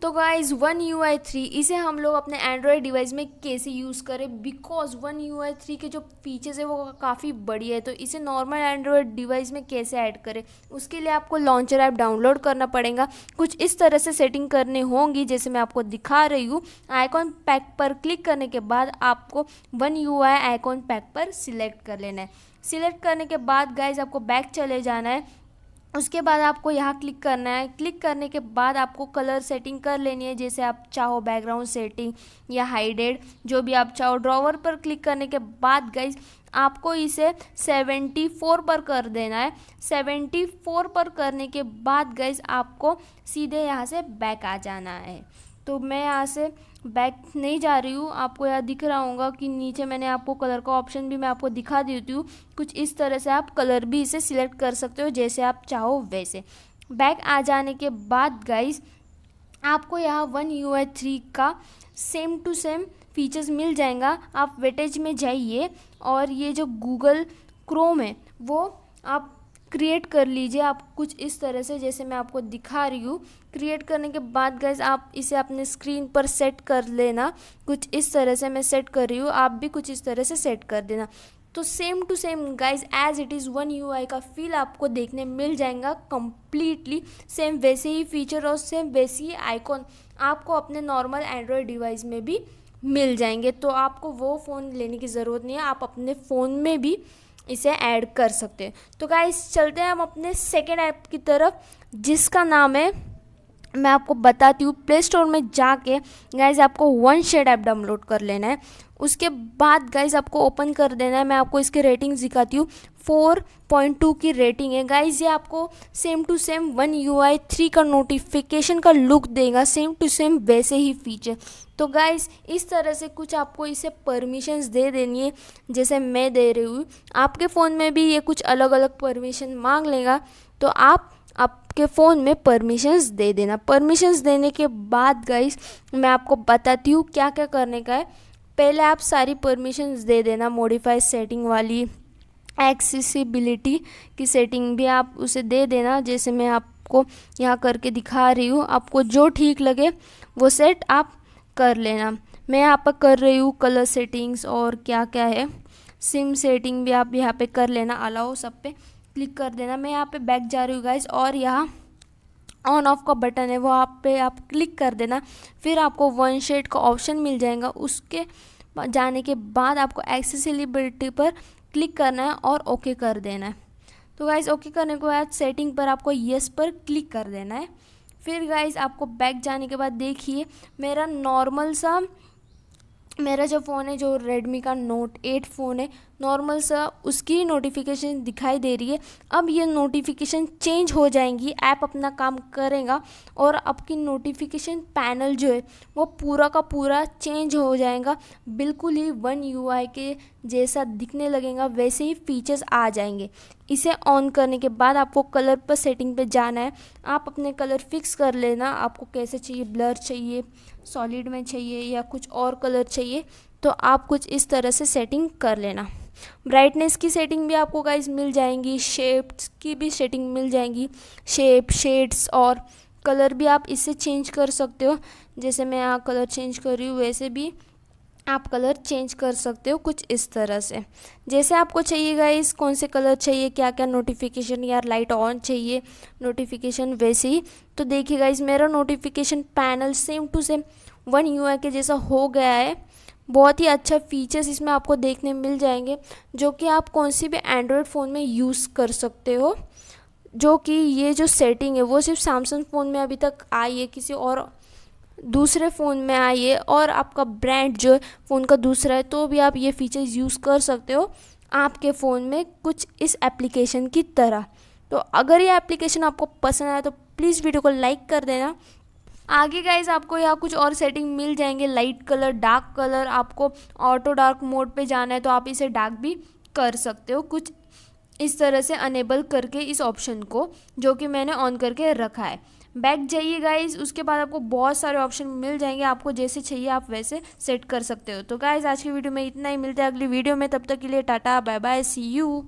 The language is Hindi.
तो गाइज वन UI 3 इसे हम लोग अपने एंड्रॉयड डिवाइस में कैसे यूज़ करें, बिकॉज वन UI 3 के जो फीचर्स है वो काफ़ी बढ़िया है। तो इसे नॉर्मल एंड्रॉयड डिवाइस में कैसे ऐड करें, उसके लिए आपको लॉन्चर ऐप डाउनलोड करना पड़ेगा। कुछ इस तरह से सेटिंग करनी होगी जैसे मैं आपको दिखा रही हूँ। आइकॉन पैक पर क्लिक करने के बाद आपको वन UI आइकॉन पैक पर सिलेक्ट कर लेना है। सिलेक्ट करने के बाद गाइज आपको बैक चले जाना है। उसके बाद आपको यहाँ क्लिक करना है। क्लिक करने के बाद आपको कलर सेटिंग कर लेनी है, जैसे आप चाहो बैकग्राउंड सेटिंग या हाइडेड, जो भी आप चाहो। ड्रॉवर पर क्लिक करने के बाद गाइज आपको इसे 74 पर कर देना है। 74 पर करने के बाद गाइज आपको सीधे यहाँ से बैक आ जाना है। तो मैं यहाँ से बैक नहीं जा रही हूँ। आपको यहाँ दिख रहा होगा कि नीचे मैंने आपको कलर का ऑप्शन भी मैं आपको दिखा देती हूँ। कुछ इस तरह से आप कलर भी इसे सिलेक्ट कर सकते हो जैसे आप चाहो वैसे। बैक आ जाने के बाद गाइस आपको यहाँ वन UI 3 का सेम टू सेम फीचर्स मिल जाएगा। आप वेटेज में जाइए और ये जो गूगल क्रोम है वो आप क्रिएट कर लीजिए। आप कुछ इस तरह से जैसे मैं आपको दिखा रही हूँ। क्रिएट करने के बाद गाइज आप इसे अपने स्क्रीन पर सेट कर लेना। कुछ इस तरह से मैं सेट कर रही हूँ, आप भी कुछ इस तरह से सेट कर देना। तो same to same guys as it is one UI का फील आपको देखने मिल जाएगा। कम्प्लीटली सेम वैसे ही फीचर और सेम वैसी ही आइकॉन आपको अपने नॉर्मल एंड्रॉयड डिवाइस में भी मिल जाएंगे। तो आपको वो फ़ोन लेने की ज़रूरत नहीं है, आप अपने फ़ोन में भी इसे ऐड कर सकते हैं। तो गाइस चलते हैं हम अपने सेकेंड ऐप की तरफ, जिसका नाम है, मैं आपको बताती हूँ। प्ले स्टोर में जाके गाइस आपको वन शेड ऐप डाउनलोड कर लेना है। उसके बाद गाइस आपको ओपन कर देना है। मैं आपको इसकी रेटिंग दिखाती हूँ। 4.2 की रेटिंग है गाइस। ये आपको same to same one UI 3 का नोटिफिकेशन का लुक देगा, सेम टू सेम वैसे ही फीचर। तो गाइस इस तरह से कुछ आपको इसे परमिशंस दे देनी है जैसे मैं दे रही हूँ। आपके फ़ोन में भी ये कुछ अलग अलग परमिशन मांग लेगा, तो आप आपके फ़ोन में परमिशंस दे देना। परमिशंस देने के बाद गाइस मैं आपको बताती हूँ क्या क्या करने का है। पहले आप सारी परमिशंस दे देना। मॉडिफाई सेटिंग वाली, एक्सेसिबिलिटी की सेटिंग भी आप उसे दे देना, जैसे मैं आपको यहाँ करके दिखा रही हूँ। आपको जो ठीक लगे वो सेट आप कर लेना। मैं यहाँ पर कर रही हूँ कलर सेटिंग्स और क्या क्या है, सिम सेटिंग भी आप यहाँ पे कर लेना। अलाउ सब पे क्लिक कर देना। मैं यहाँ पे बैक जा रही हूँ गाइस और यहाँ ऑन ऑफ का बटन है वो आप पे आप क्लिक कर देना। फिर आपको वन शेड का ऑप्शन मिल जाएगा। उसके जाने के बाद आपको एक्सेसिबिलिटी पर क्लिक करना है और ओके कर देना है। तो गाइस ओके करने के बाद सेटिंग पर आपको यस पर क्लिक कर देना है। फिर गाइस आपको बैक जाने के बाद देखिए मेरा नॉर्मल सा मेरा जो फ़ोन है, जो रेडमी का नोट 8 फ़ोन है, नॉर्मल सा उसकी नोटिफिकेशन दिखाई दे रही है। अब ये नोटिफिकेशन चेंज हो जाएंगी, ऐप अपना काम करेगा और आपकी नोटिफिकेशन पैनल जो है वो पूरा का पूरा चेंज हो जाएगा। बिल्कुल ही वन UI के जैसा दिखने लगेगा, वैसे ही फीचर्स आ जाएंगे। इसे ऑन करने के बाद आपको कलर पर सेटिंग पे जाना है। आप अपने कलर फिक्स कर लेना, आपको कैसे चाहिए, ब्लर चाहिए, सॉलिड में चाहिए या कुछ और कलर चाहिए, तो आप कुछ इस तरह से सेटिंग कर लेना। ब्राइटनेस की सेटिंग भी आपको गाइस मिल जाएंगी, शेप्स की भी सेटिंग मिल जाएंगी, शेप, शेड्स और कलर भी आप इससे चेंज कर सकते हो। जैसे मैं यहाँ कलर चेंज कर रही हूँ वैसे भी आप कलर चेंज कर सकते हो कुछ इस तरह से, जैसे आपको चाहिए गाइस। कौन से कलर चाहिए, क्या क्या नोटिफिकेशन या लाइट ऑन चाहिए नोटिफिकेशन, वैसे ही। तो देखिए गाइस मेरा notification panel same to same one UI के जैसा हो गया है। बहुत ही अच्छा फीचर्स इसमें आपको देखने मिल जाएंगे, जो कि आप कौन सी भी एंड्रॉयड फ़ोन में यूज़ कर सकते हो। जो कि ये जो सेटिंग है वो सिर्फ सैमसंग फ़ोन में अभी तक आई है, किसी और दूसरे फ़ोन में आई है, और आपका ब्रांड जो है फ़ोन का दूसरा है, तो भी आप ये फीचर्स यूज़ कर सकते हो आपके फ़ोन में कुछ इस एप्लीकेशन की तरह। तो अगर ये एप्लीकेशन आपको पसंद आया तो प्लीज़ वीडियो को लाइक कर देना। आगे गाइस आपको यहाँ कुछ और सेटिंग मिल जाएंगे, लाइट कलर, डार्क कलर। आपको ऑटो डार्क मोड पे जाना है तो आप इसे डार्क भी कर सकते हो कुछ इस तरह से, अनेबल करके इस ऑप्शन को, जो कि मैंने ऑन करके रखा है। बैक जाइए गाइस, उसके बाद आपको बहुत सारे ऑप्शन मिल जाएंगे, आपको जैसे चाहिए आप वैसे सेट कर सकते हो। तो गाइस आज की वीडियो में इतना ही, मिलते हैं अगली वीडियो में, तब तक के लिए tata bye bye, see you.